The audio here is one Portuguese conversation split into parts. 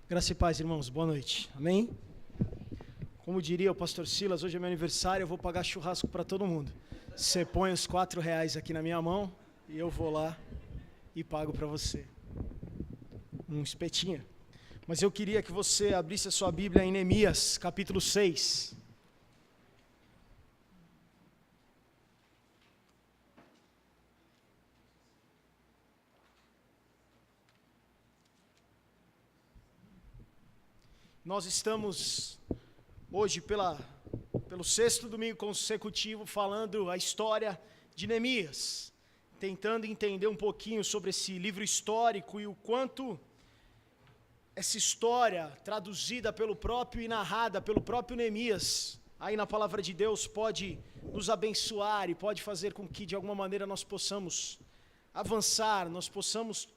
Graça e paz, irmãos. Boa noite. Amém? Como diria o pastor Silas, hoje é meu aniversário, eu vou pagar churrasco para todo mundo. Você põe os R$4 aqui na minha mão e eu vou lá e pago para você. Um espetinho. Mas eu queria que você abrisse a sua Bíblia em Neemias, capítulo 6. Nós estamos hoje pelo sexto domingo consecutivo falando a história de Neemias, tentando entender um pouquinho sobre esse livro histórico e o quanto essa história traduzida pelo próprio e narrada pelo próprio Neemias, aí na palavra de Deus, pode nos abençoar e pode fazer com que de alguma maneira nós possamos avançar, nós possamos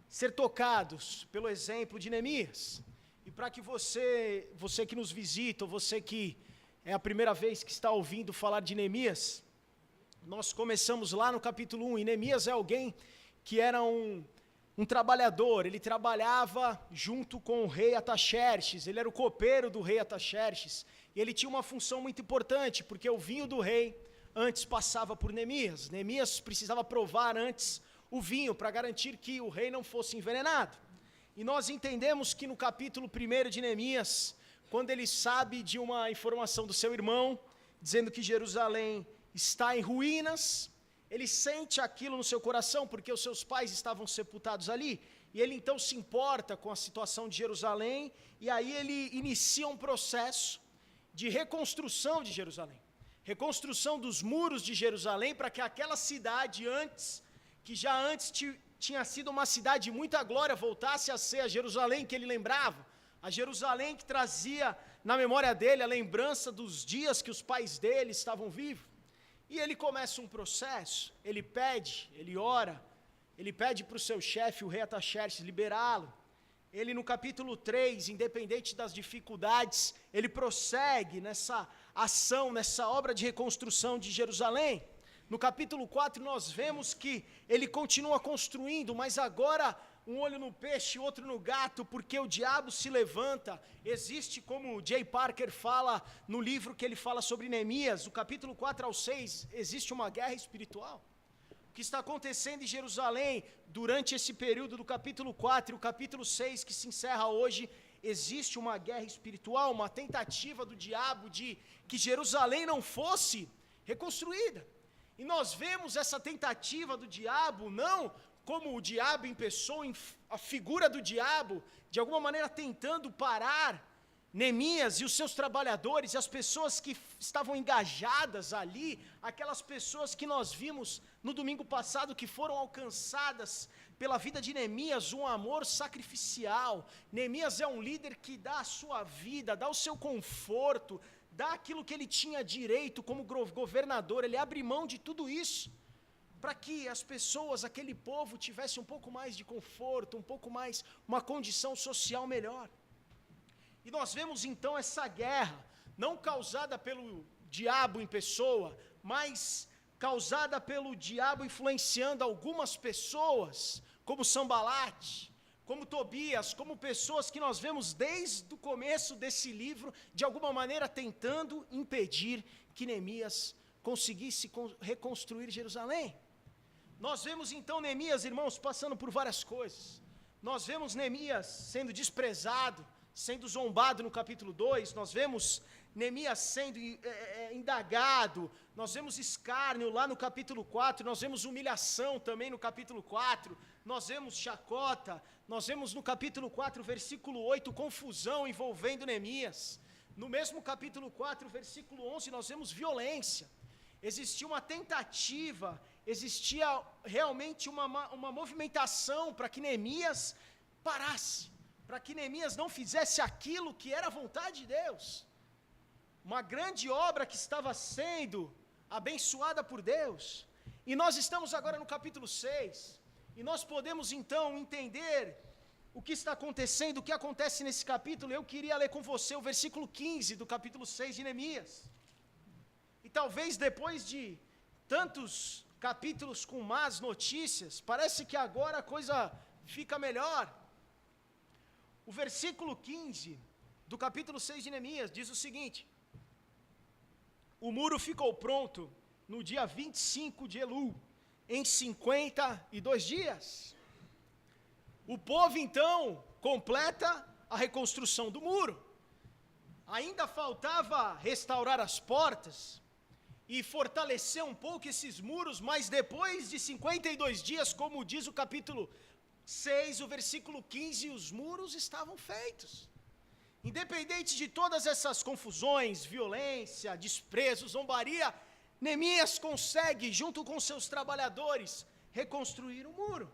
ser tocados pelo exemplo de Neemias. E para que você que nos visita, ou você que é a primeira vez que está ouvindo falar de Neemias, nós começamos lá no capítulo 1, e Neemias é alguém que era um trabalhador, ele trabalhava junto com o rei Ataxerxes, ele era o copeiro do rei Ataxerxes, e ele tinha uma função muito importante, porque o vinho do rei antes passava por Neemias. Neemias precisava provar antes o vinho, para garantir que o rei não fosse envenenado. E nós entendemos que no capítulo 1 de Neemias, quando ele sabe de uma informação do seu irmão, dizendo que Jerusalém está em ruínas, ele sente aquilo no seu coração, porque os seus pais estavam sepultados ali, e ele então se importa com a situação de Jerusalém, e aí ele inicia um processo de reconstrução de Jerusalém, reconstrução dos muros de Jerusalém, para que aquela cidade que já antes tinha sido uma cidade de muita glória, voltasse a ser a Jerusalém que ele lembrava, a Jerusalém que trazia na memória dele a lembrança dos dias que os pais dele estavam vivos. E ele começa um processo, ele pede, ele ora, ele pede para o seu chefe, o rei Ataxerxes, liberá-lo. Ele no capítulo 3, independente das dificuldades, ele prossegue nessa ação, nessa obra de reconstrução de Jerusalém. No capítulo 4 nós vemos que ele continua construindo, mas agora um olho no peixe, outro no gato, porque o diabo se levanta. Existe, como Jay Parker fala no livro que ele fala sobre Neemias, do capítulo 4 ao 6, existe uma guerra espiritual. O que está acontecendo em Jerusalém durante esse período do capítulo 4 e o capítulo 6 que se encerra hoje, existe uma guerra espiritual, uma tentativa do diabo de que Jerusalém não fosse reconstruída. E nós vemos essa tentativa do diabo, não como o diabo em pessoa, a figura do diabo, de alguma maneira tentando parar Neemias e os seus trabalhadores, e as pessoas que estavam engajadas ali, aquelas pessoas que nós vimos no domingo passado, que foram alcançadas pela vida de Neemias, um amor sacrificial. Neemias é um líder que dá a sua vida, dá o seu conforto, dá aquilo que ele tinha direito como governador, ele abre mão de tudo isso, para que as pessoas, aquele povo, tivesse um pouco mais de conforto, um pouco mais, uma condição social melhor. E nós vemos então essa guerra, não causada pelo diabo em pessoa, mas causada pelo diabo influenciando algumas pessoas, como Sambalate, como Tobias, como pessoas que nós vemos desde o começo desse livro, de alguma maneira tentando impedir que Neemias conseguisse reconstruir Jerusalém. Nós vemos então Neemias, irmãos, passando por várias coisas. Nós vemos Neemias sendo desprezado, sendo zombado no capítulo 2, nós vemos Neemias sendo indagado, nós vemos escárnio lá no capítulo 4, nós vemos humilhação também no capítulo 4, nós vemos chacota, nós vemos no capítulo 4, versículo 8, confusão envolvendo Neemias. No mesmo capítulo 4, versículo 11, nós vemos violência. Existia uma tentativa, existia realmente uma movimentação para que Neemias parasse, para que Neemias não fizesse aquilo que era a vontade de Deus. Uma grande obra que estava sendo abençoada por Deus. E nós estamos agora no capítulo 6, e nós podemos então entender o que está acontecendo, o que acontece nesse capítulo. Eu queria ler com você o versículo 15 do capítulo 6 de Neemias. E talvez depois de tantos capítulos com más notícias, parece que agora a coisa fica melhor. O versículo 15 do capítulo 6 de Neemias diz o seguinte: o muro ficou pronto no dia 25 de Elul, em 52 dias. O povo então completa a reconstrução do muro. Ainda faltava restaurar as portas e fortalecer um pouco esses muros, mas depois de 52 dias, como diz o capítulo 6, o versículo 15, os muros estavam feitos. Independente de todas essas confusões, violência, desprezo, zombaria, Neemias consegue, junto com seus trabalhadores, reconstruir o muro.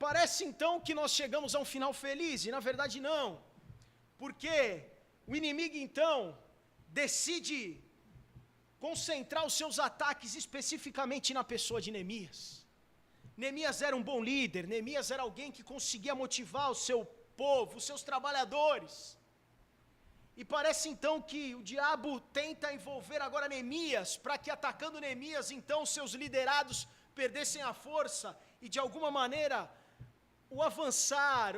Parece então que nós chegamos a um final feliz, e na verdade não, porque o inimigo então decide concentrar os seus ataques especificamente na pessoa de Neemias. Neemias era um bom líder, Neemias era alguém que conseguia motivar o seu povo, os seus trabalhadores. E parece então que o diabo tenta envolver agora Neemias, para que atacando Neemias, então seus liderados perdessem a força e de alguma maneira o avançar,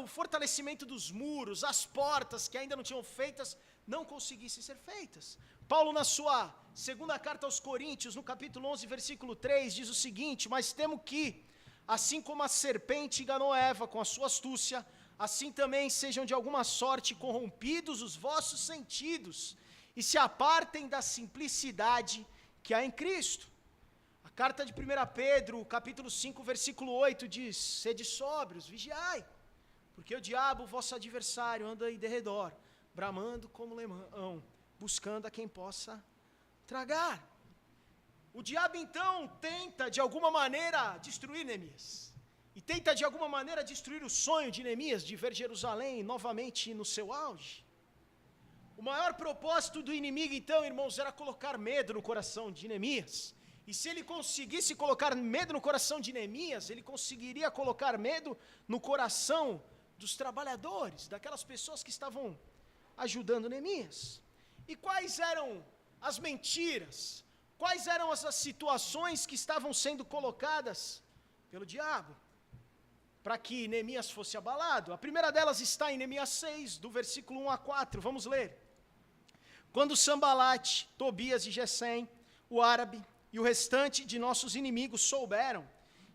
o fortalecimento dos muros, as portas que ainda não tinham feitas, não conseguissem ser feitas. Paulo, na sua segunda carta aos Coríntios, no capítulo 11, versículo 3, diz o seguinte: mas temo que, assim como a serpente enganou Eva com a sua astúcia, assim também sejam de alguma sorte corrompidos os vossos sentidos, e se apartem da simplicidade que há em Cristo. A carta de 1 Pedro, capítulo 5, versículo 8, diz: sede sóbrios, vigiai, porque o diabo, vosso adversário, anda aí de redor, bramando como leão, buscando a quem possa tragar. O diabo então tenta de alguma maneira destruir Neemias, e tenta de alguma maneira destruir o sonho de Neemias de ver Jerusalém novamente no seu auge. O maior propósito do inimigo então, irmãos, era colocar medo no coração de Neemias. E se ele conseguisse colocar medo no coração de Neemias, ele conseguiria colocar medo no coração dos trabalhadores, daquelas pessoas que estavam ajudando Neemias. E quais eram as mentiras, quais eram as situações que estavam sendo colocadas pelo diabo, para que Neemias fosse abalado? A primeira delas está em Neemias 6, do versículo 1 a 4, vamos ler. Quando Sambalate, Tobias e Gesem, o árabe, e o restante de nossos inimigos souberam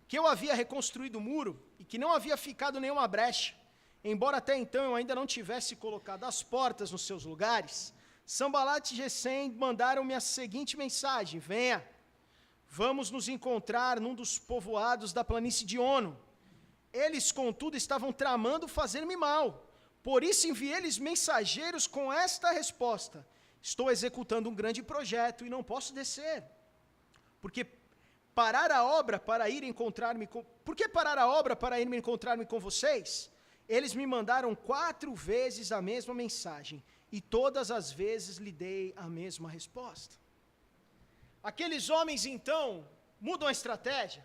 que eu havia reconstruído o muro e que não havia ficado nenhuma brecha, embora até então eu ainda não tivesse colocado as portas nos seus lugares, Sambalate e Gesem mandaram-me a seguinte mensagem: venha, vamos nos encontrar num dos povoados da planície de Ono. Eles, contudo, estavam tramando fazer-me mal, por isso enviei-lhes mensageiros com esta resposta: estou executando um grande projeto e não posso descer. Porque parar a obra para ir encontrar-me com vocês? Eles me mandaram 4 vezes a mesma mensagem, e todas as vezes lhe dei a mesma resposta. Aqueles homens, então, mudam a estratégia.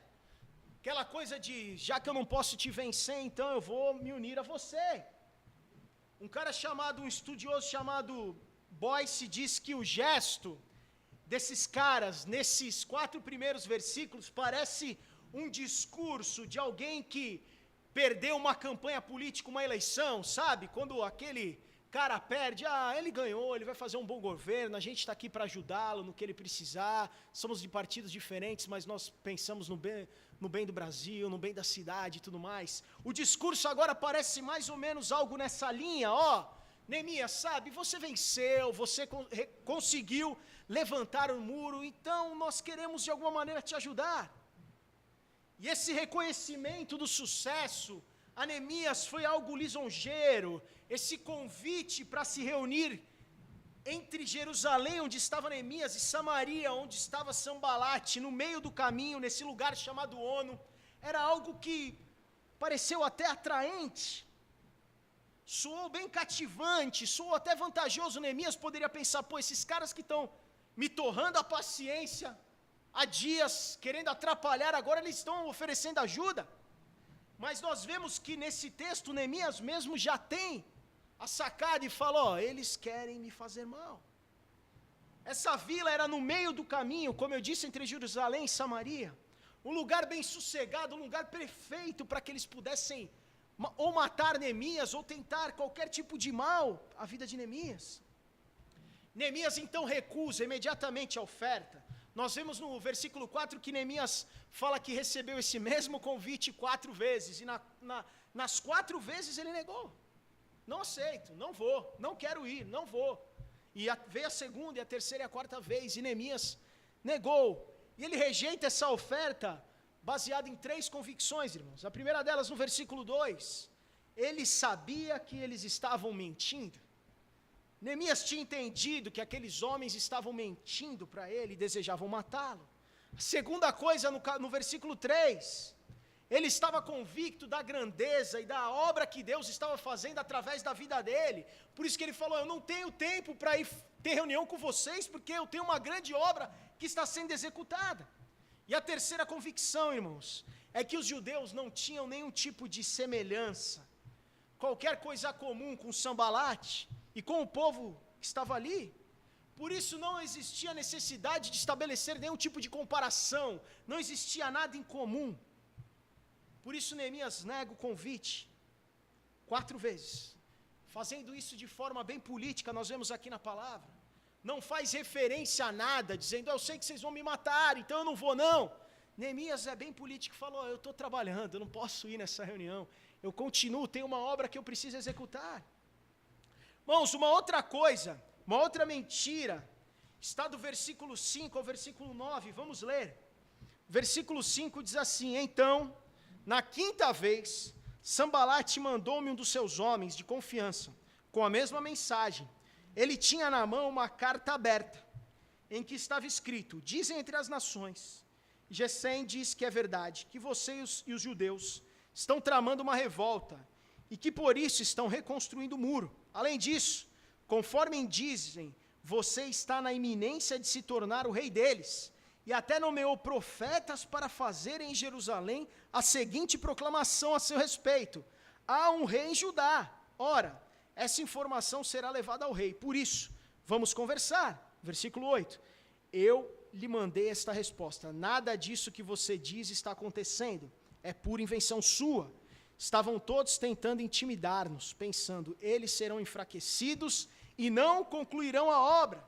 Aquela coisa de, já que eu não posso te vencer, então eu vou me unir a você. Um cara chamado, um estudioso chamado Boyce, diz que o gesto desses caras, nesses 4 primeiros versículos, parece um discurso de alguém que perdeu uma campanha política, uma eleição, sabe? Quando aquele cara perde, ele ganhou, ele vai fazer um bom governo, a gente está aqui para ajudá-lo no que ele precisar, somos de partidos diferentes, mas nós pensamos no bem do Brasil, no bem da cidade e tudo mais. O discurso agora parece mais ou menos algo nessa linha, Neemias, sabe, você venceu, você conseguiu levantar o muro, então nós queremos de alguma maneira te ajudar. E esse reconhecimento do sucesso a Neemias foi algo lisonjeiro, esse convite para se reunir entre Jerusalém, onde estava Neemias, e Samaria, onde estava Sambalate, no meio do caminho, nesse lugar chamado Ono, era algo que pareceu até atraente, soou bem cativante, soou até vantajoso. Neemias poderia pensar, esses caras que estão me torrando a paciência há dias, querendo atrapalhar, agora eles estão oferecendo ajuda. Mas nós vemos que nesse texto, Neemias mesmo já tem a sacada e fala, eles querem me fazer mal. Essa vila era no meio do caminho, como eu disse, entre Jerusalém e Samaria. um lugar bem sossegado, um lugar perfeito para que eles pudessem ou matar Neemias, ou tentar qualquer tipo de mal à vida de Neemias. Neemias então recusa imediatamente a oferta. Nós vemos no versículo 4 que Neemias fala que recebeu esse mesmo convite 4 vezes, e nas 4 vezes ele negou. Não aceito, não vou, não quero ir, não vou. E veio a segunda, e a terceira e a quarta vez, e Neemias negou. E ele rejeita essa oferta baseada em 3 convicções, irmãos. A primeira delas, no versículo 2, ele sabia que eles estavam mentindo. Neemias tinha entendido que aqueles homens estavam mentindo para ele e desejavam matá-lo. A segunda coisa, no versículo 3, ele estava convicto da grandeza e da obra que Deus estava fazendo através da vida dele. Por isso que ele falou, eu não tenho tempo para ir ter reunião com vocês, porque eu tenho uma grande obra que está sendo executada. E a terceira convicção, irmãos, é que os judeus não tinham nenhum tipo de semelhança, qualquer coisa comum com Sambalate e com o povo que estava ali. Por isso não existia necessidade de estabelecer nenhum tipo de comparação, não existia nada em comum. Por isso Neemias nega o convite 4 vezes, fazendo isso de forma bem política, nós vemos aqui na palavra. Não faz referência a nada, dizendo, eu sei que vocês vão me matar, então eu não vou não. Neemias é bem político, falou, eu estou trabalhando, eu não posso ir nessa reunião, eu continuo, tenho uma obra que eu preciso executar. Irmãos, uma outra coisa, uma outra mentira, está do versículo 5 ao versículo 9, vamos ler. Versículo 5 diz assim, então, na 5ª vez, Sambalate mandou-me um dos seus homens de confiança, com a mesma mensagem. Ele tinha na mão uma carta aberta, em que estava escrito, dizem entre as nações, Gesem diz que é verdade, que você e os judeus estão tramando uma revolta, e que por isso estão reconstruindo o muro. Além disso, conforme dizem, você está na iminência de se tornar o rei deles, e até nomeou profetas para fazer em Jerusalém a seguinte proclamação a seu respeito, há um rei em Judá. Ora, essa informação será levada ao rei, por isso, vamos conversar. Versículo 8, eu lhe mandei esta resposta, nada disso que você diz está acontecendo, é pura invenção sua. Estavam todos tentando intimidar-nos, pensando, eles serão enfraquecidos e não concluirão a obra.